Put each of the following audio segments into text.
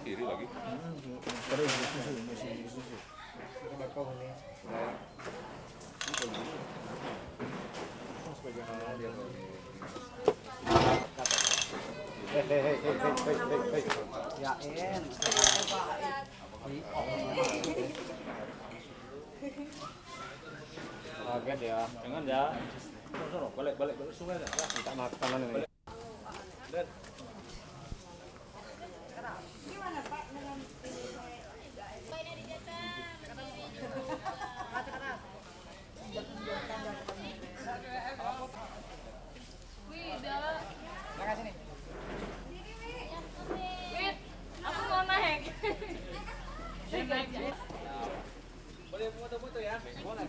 kiri lagi. Terus susu. Coba kau ini. Ya en. Kaget ya. Jangan ya. Balik sungai dah. Minta makan ini. Dan Gimana Pak dengan ini? Makasih nih. Wit, aku mau naik. boleh foto-foto ya. Boleh.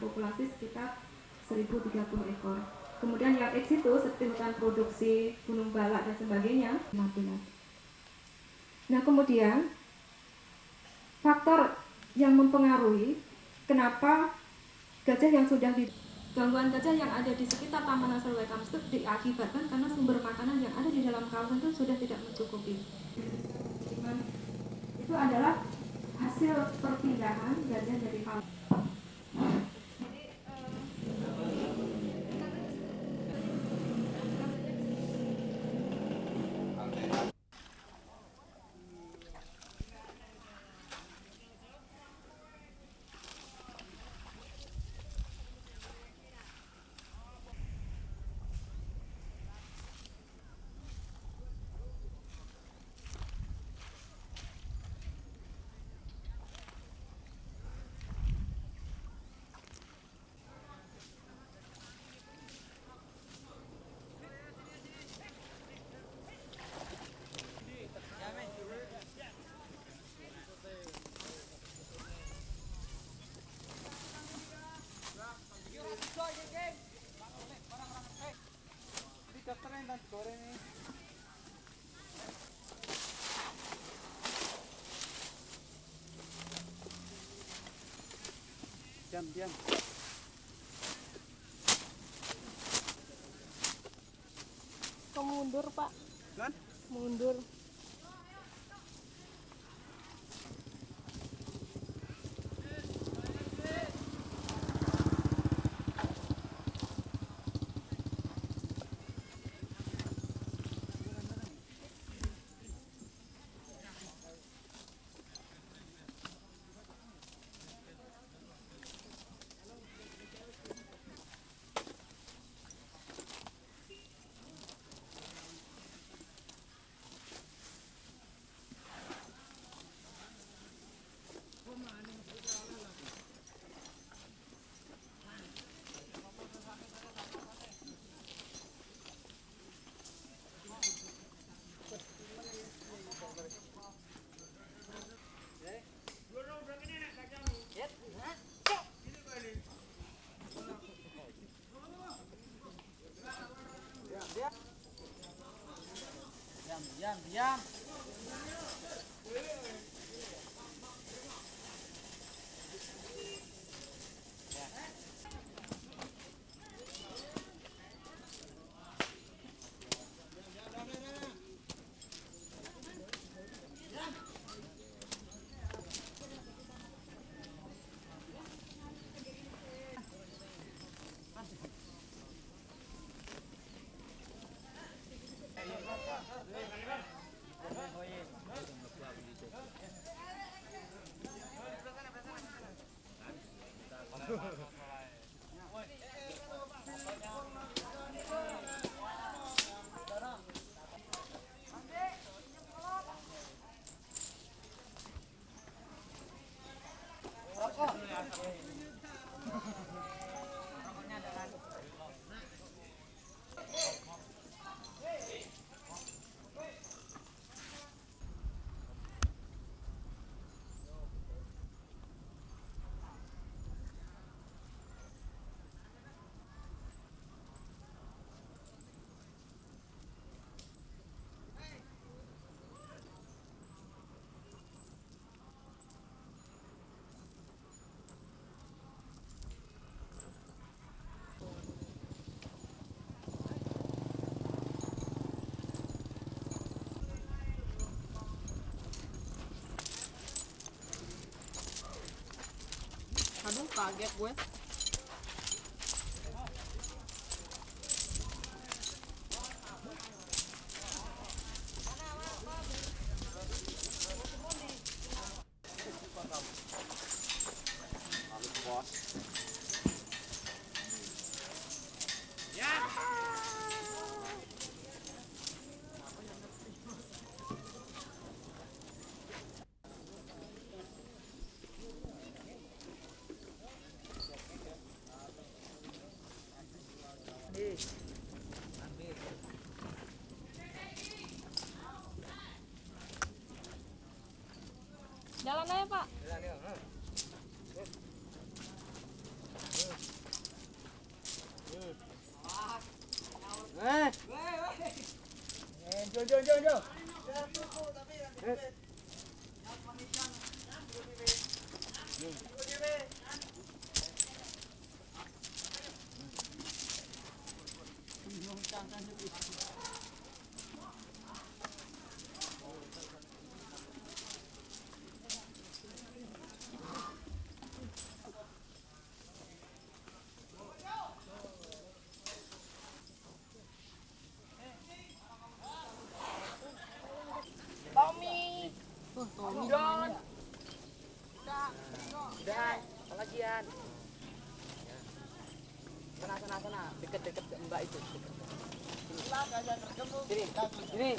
Populasi sekitar 1030 ekor. Kemudian yang ex itu seperti hutan produksi, gunung balak dan sebagainya 15. Nah kemudian faktor yang mempengaruhi kenapa gajah yang sudah di gangguan gajah yang ada di sekitar Taman Nasional Waikams itu diakibatkan karena sumber makanan yang ada di dalam kawasan itu sudah tidak mencukupi. Itu adalah hasil perpindahan gajah dari kawasan. Diam. Kok mundur, Pak? Kan? Mundur. Diam, diam. Aduh, kaget gue. Jalan aja, Pak. Jom. Tommy. Tommy. Udah, pengajian. Sana. Deket Mbak itu. Sini.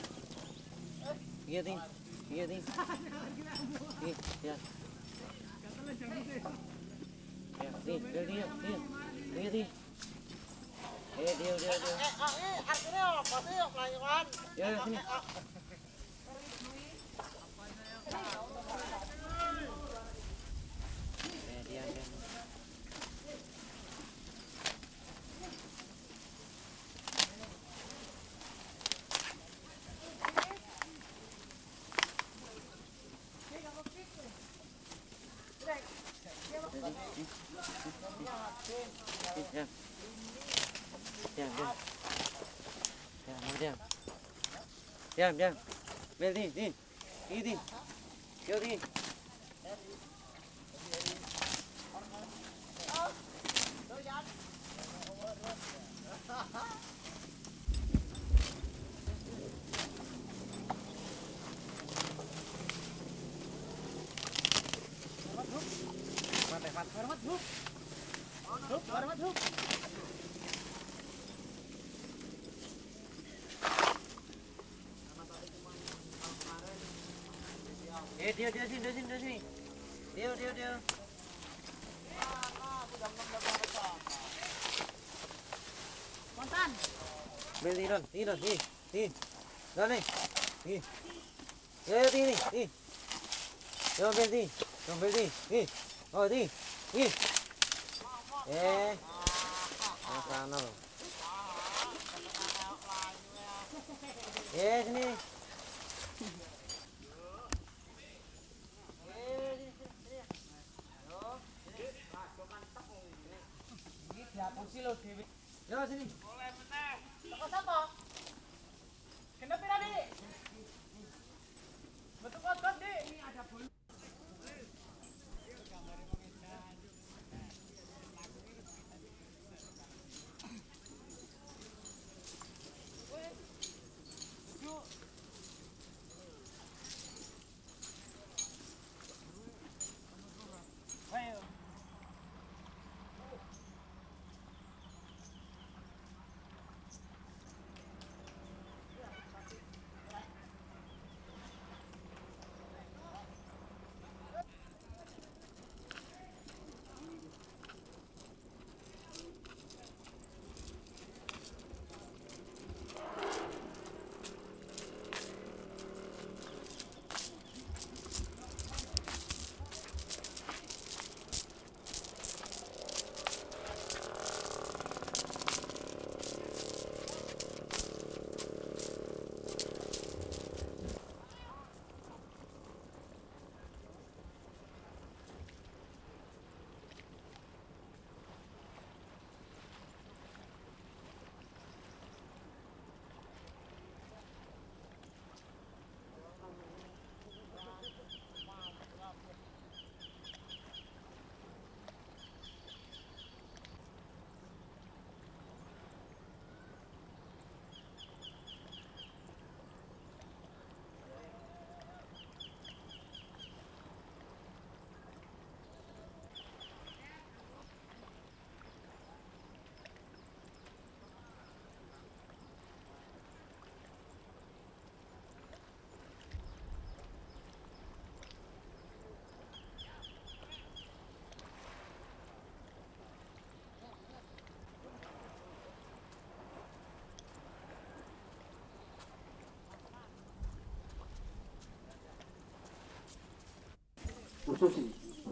Iya, Ting. Iya. Ya. Ya, Ting. Dia. Dia. Akhirnya apa sih pelayanan? Ya, sini. Dia. Diam. Bel, Tin. Ini. Yo, Tin. Dia sini. Dia. Kontan. Bel, Tin. Dah ni. Ni. Ya, Tin. Yo, Bel, Tin. Ni. Oh, Tin. Ni. Sana lo. Sini. sini. Toko sapa? Kena pira, Dik? Betul kot, Dik. Ini ada bolu.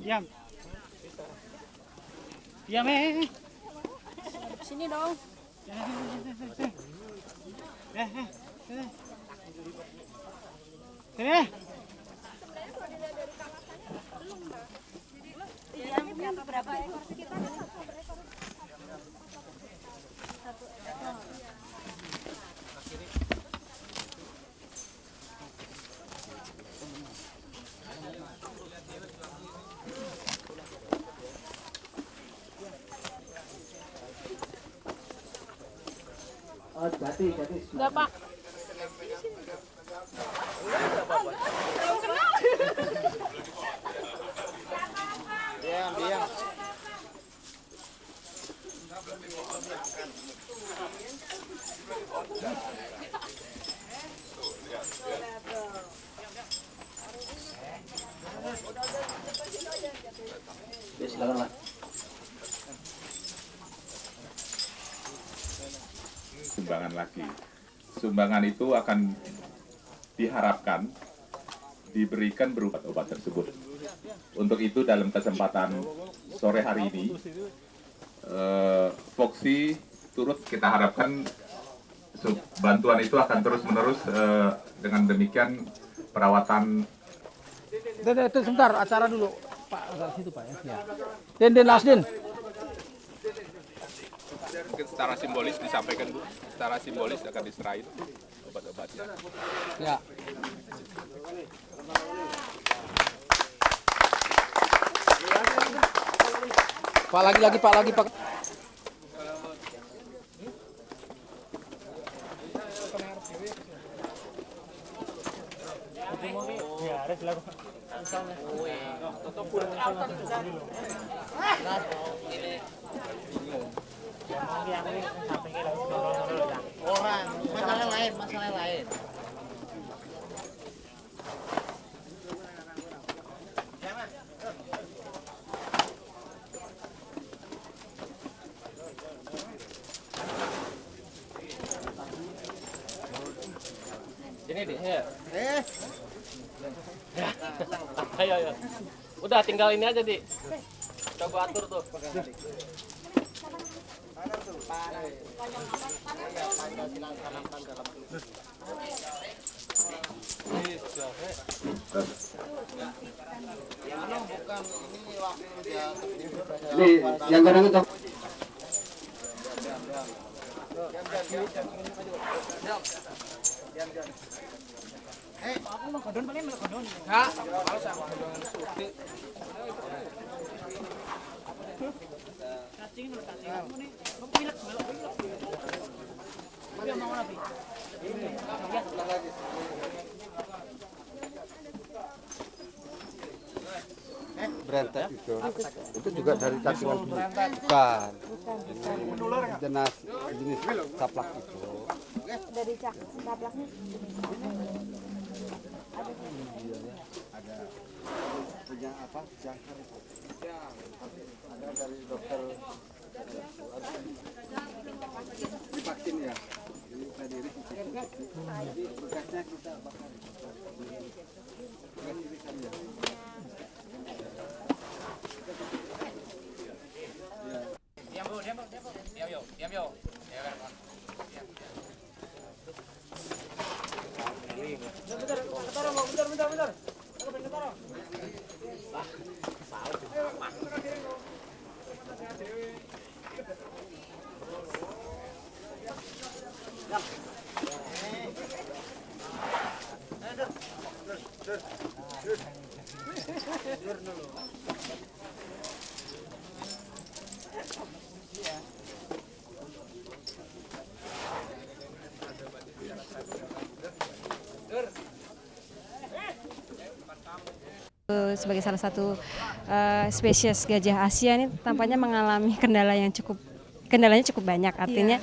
Diam. Diam, Sini dong. Sini. Berapa ekor sih kita? Oh, jati. Enggak, Pak. Diam. Silakan, Mas. Sumbangan lagi. Sumbangan itu akan diharapkan diberikan berupa obat tersebut. Untuk itu dalam kesempatan sore hari ini, Foxy turut kita harapkan bantuan itu akan terus-menerus dengan demikian perawatan. Itu sebentar, acara dulu. Pak, agak situ Pak ya. Den Lasdin. Mungkin secara simbolis disampaikan Bu, secara simbolis akan diserahin obat-obatnya. Ya. Pak lagi Pak. Orang, masalah lain. Sini deh, ya. Ayo. Udah tinggal ini aja, Di. Coba atur tuh. Ini yang kadang itu Berentet itu juga dari cacing bukan jenis caplak itu. Dari caplaknya. Ada punya apa jangkar itu. Ada dari dokter divaksin ya. Ini tadi jadi bekasnya kita bakar. Bekas irisan ya. Sebagai salah satu spesies gajah Asia ini tampaknya mengalami kendalanya cukup banyak. Artinya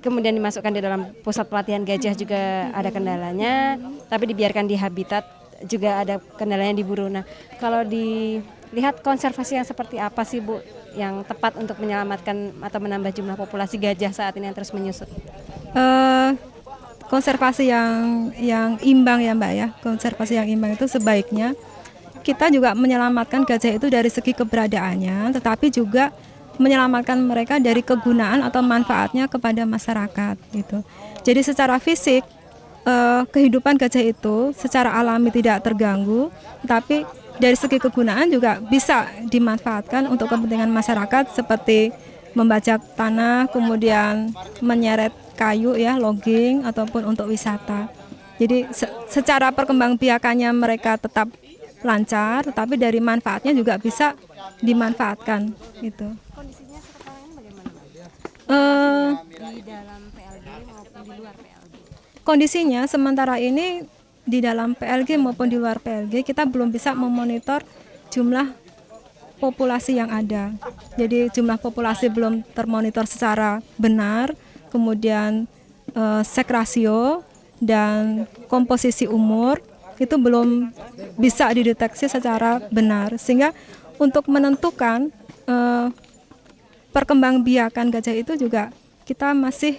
kemudian dimasukkan di dalam pusat pelatihan gajah juga ada kendalanya, tapi dibiarkan di habitat juga ada kendalanya diburu. Nah, kalau dilihat konservasi yang seperti apa sih Bu yang tepat untuk menyelamatkan atau menambah jumlah populasi gajah saat ini yang terus menyusut? Konservasi yang imbang ya Mbak ya. Konservasi yang imbang itu sebaiknya kita juga menyelamatkan gajah itu dari segi keberadaannya, tetapi juga menyelamatkan mereka dari kegunaan atau manfaatnya kepada masyarakat gitu. Jadi secara fisik kehidupan gajah itu secara alami tidak terganggu, tetapi dari segi kegunaan juga bisa dimanfaatkan untuk kepentingan masyarakat seperti membajak tanah, kemudian menyeret kayu ya, logging ataupun untuk wisata. Jadi secara perkembangbiakannya mereka tetap lancar, tetapi dari manfaatnya juga bisa dimanfaatkan gitu. Kondisinya sekarang ini bagaimana di dalam PLG maupun di luar PLG? Kondisinya sementara ini di dalam PLG maupun di luar PLG kita belum bisa memonitor jumlah populasi yang ada. Jadi jumlah populasi belum termonitor secara benar, kemudian seks rasio dan komposisi umur itu belum bisa dideteksi secara benar, sehingga untuk menentukan perkembangbiakan gajah itu juga kita masih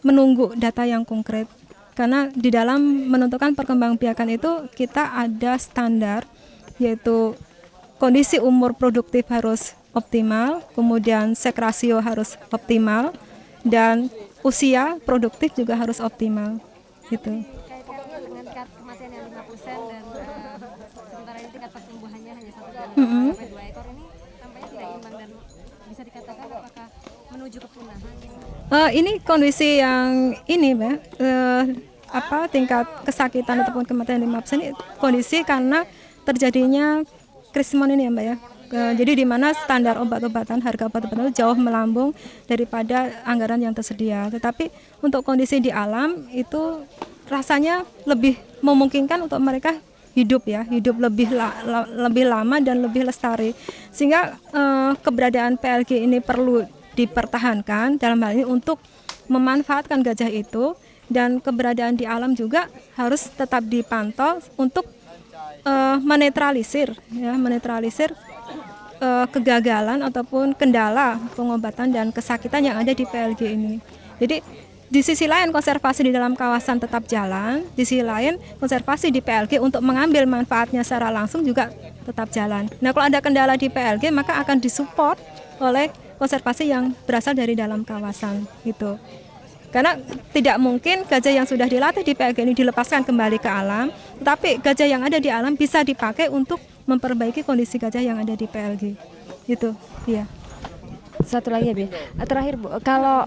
menunggu data yang konkret, karena di dalam menentukan perkembangbiakan itu kita ada standar, yaitu kondisi umur produktif harus optimal, kemudian seks rasio harus optimal, dan usia produktif juga harus optimal gitu. Tingkat kematian yang 5% dan sementara ini tingkat pertumbuhannya hanya 1,2 ekor, ini tampaknya tidak imbang dan bisa dikatakan apakah menuju kepunahan? Ini kondisi yang ini Mbak, tingkat kesakitan ataupun kematian 5% ini kondisi karena terjadinya krisis ini ya Mbak ya. Jadi di mana standar obat-obatan, harga obat-obatan itu jauh melambung daripada anggaran yang tersedia. Tetapi untuk kondisi di alam itu rasanya lebih memungkinkan untuk mereka hidup lebih lama dan lebih lestari, sehingga keberadaan PLG ini perlu dipertahankan dalam hal ini untuk memanfaatkan gajah itu, dan keberadaan di alam juga harus tetap dipantau untuk menetralisir kegagalan ataupun kendala pengobatan dan kesakitan yang ada di PLG ini. Jadi di sisi lain konservasi di dalam kawasan tetap jalan, di sisi lain konservasi di PLG untuk mengambil manfaatnya secara langsung juga tetap jalan. Nah, kalau ada kendala di PLG maka akan disupport oleh konservasi yang berasal dari dalam kawasan gitu. Karena tidak mungkin gajah yang sudah dilatih di PLG ini dilepaskan kembali ke alam, tetapi gajah yang ada di alam bisa dipakai untuk memperbaiki kondisi gajah yang ada di PLG. Gitu, iya. Satu lagi ya, Bi. Terakhir Bu, kalau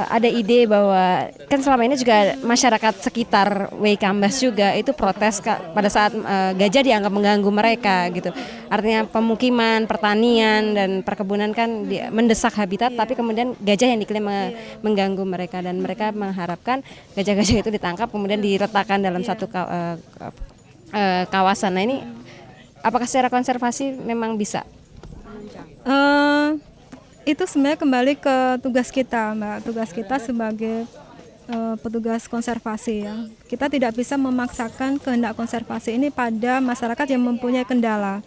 ada ide bahwa kan selama ini juga masyarakat sekitar Waikambas juga itu protes pada saat gajah dianggap mengganggu mereka gitu. Artinya pemukiman, pertanian dan perkebunan kan mendesak habitat, tapi kemudian gajah yang diklaim mengganggu mereka dan mereka mengharapkan gajah-gajah itu ditangkap kemudian diletakkan dalam satu kawasan. Nah ini apakah secara konservasi memang bisa? Itu sebenarnya kembali ke tugas kita, Mbak. Tugas kita sebagai petugas konservasi ya. Kita tidak bisa memaksakan kehendak konservasi ini pada masyarakat yang mempunyai kendala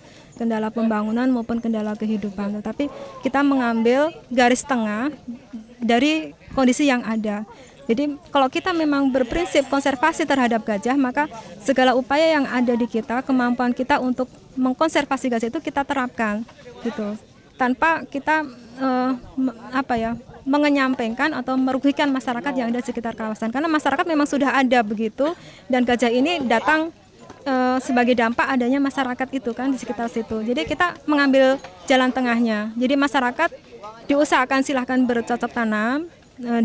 pembangunan maupun kendala kehidupan. Tetapi kita mengambil garis tengah dari kondisi yang ada. Jadi kalau kita memang berprinsip konservasi terhadap gajah, maka segala upaya yang ada di kita, kemampuan kita untuk mengkonservasi gajah itu kita terapkan gitu. Tanpa kita mengenyampingkan atau merugikan masyarakat yang ada di sekitar kawasan, karena masyarakat memang sudah ada begitu dan gajah ini datang sebagai dampak adanya masyarakat itu kan di sekitar situ. Jadi kita mengambil jalan tengahnya. Jadi masyarakat diusahakan silahkan bercocok tanam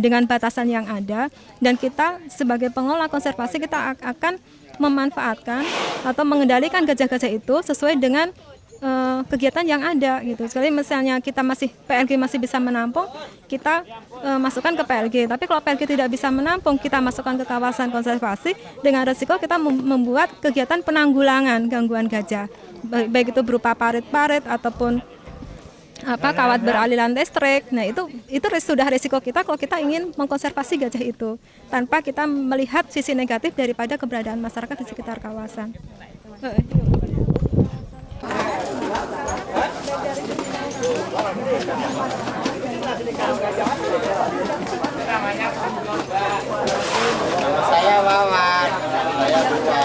dengan batasan yang ada, dan kita sebagai pengelola konservasi kita akan memanfaatkan atau mengendalikan gajah-gajah itu sesuai dengan kegiatan yang ada gitu. Sekali misalnya kita PLG masih bisa menampung, kita masukkan ke PLG. Tapi kalau PLG tidak bisa menampung, kita masukkan ke kawasan konservasi dengan resiko kita membuat kegiatan penanggulangan gangguan gajah. Baik itu berupa parit-parit ataupun kawat beraliran listrik. Nah, itu sudah risiko kita kalau kita ingin mengkonservasi gajah itu tanpa kita melihat sisi negatif daripada keberadaan masyarakat di sekitar kawasan. Nama saya Wawan. Saya juga.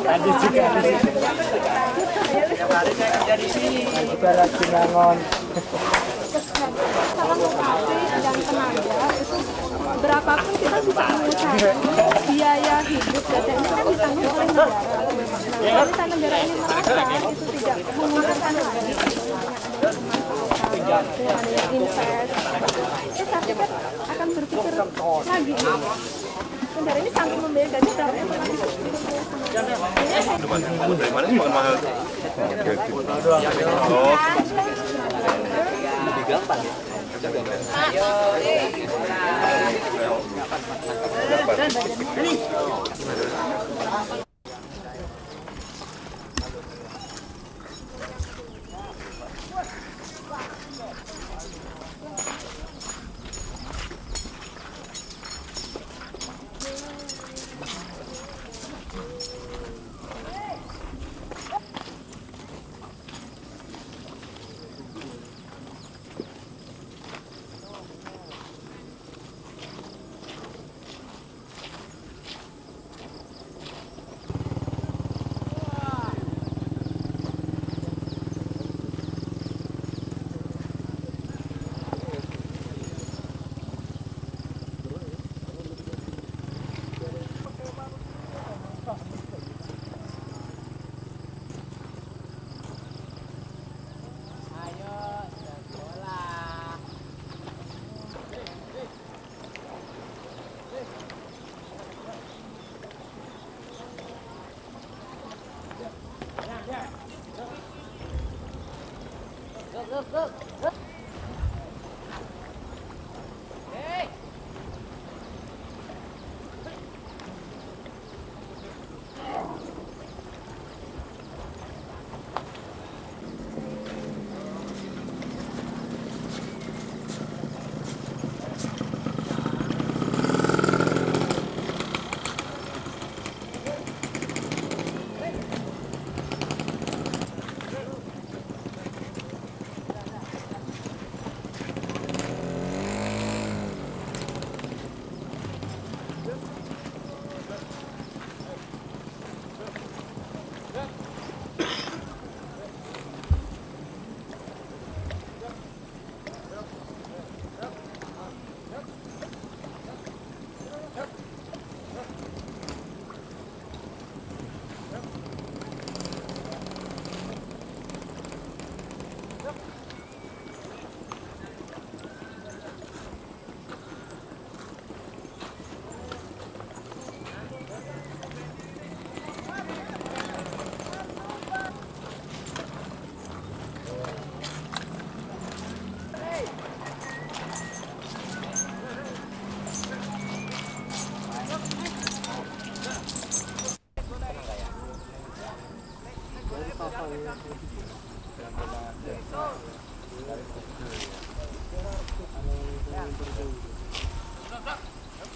Tadi juga di sini. Tiap hari saya kerja di sini. Juga lagi nangon. Kalau lokasi dan tenaga itu berapapun kita bisa mengusahakan biaya hidup gajah itu kan ditanggung oleh negara. Kalau misalnya negara ini merasa itu tidak menguntungkan lagi, ada yang invest, saya pikir akan berpikir lagi. Negara ini sanggup membayar gaji berapa yang pernah Dari mana sih makan mahal? Lebih gampang ya.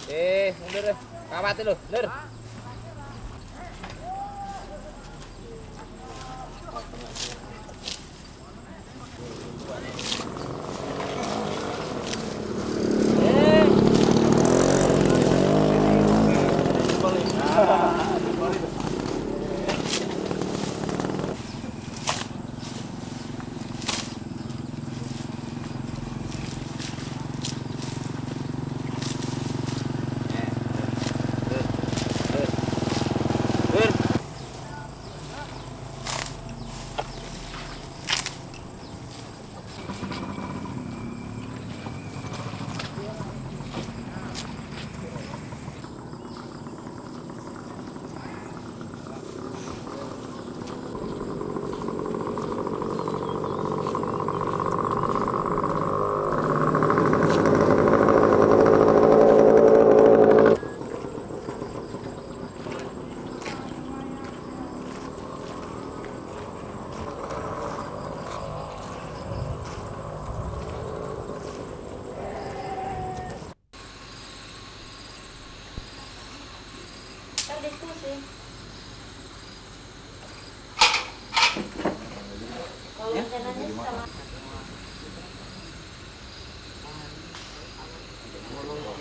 Mundur deh. Kawat lu, mundur. Diskusi. Kalau rencananya sama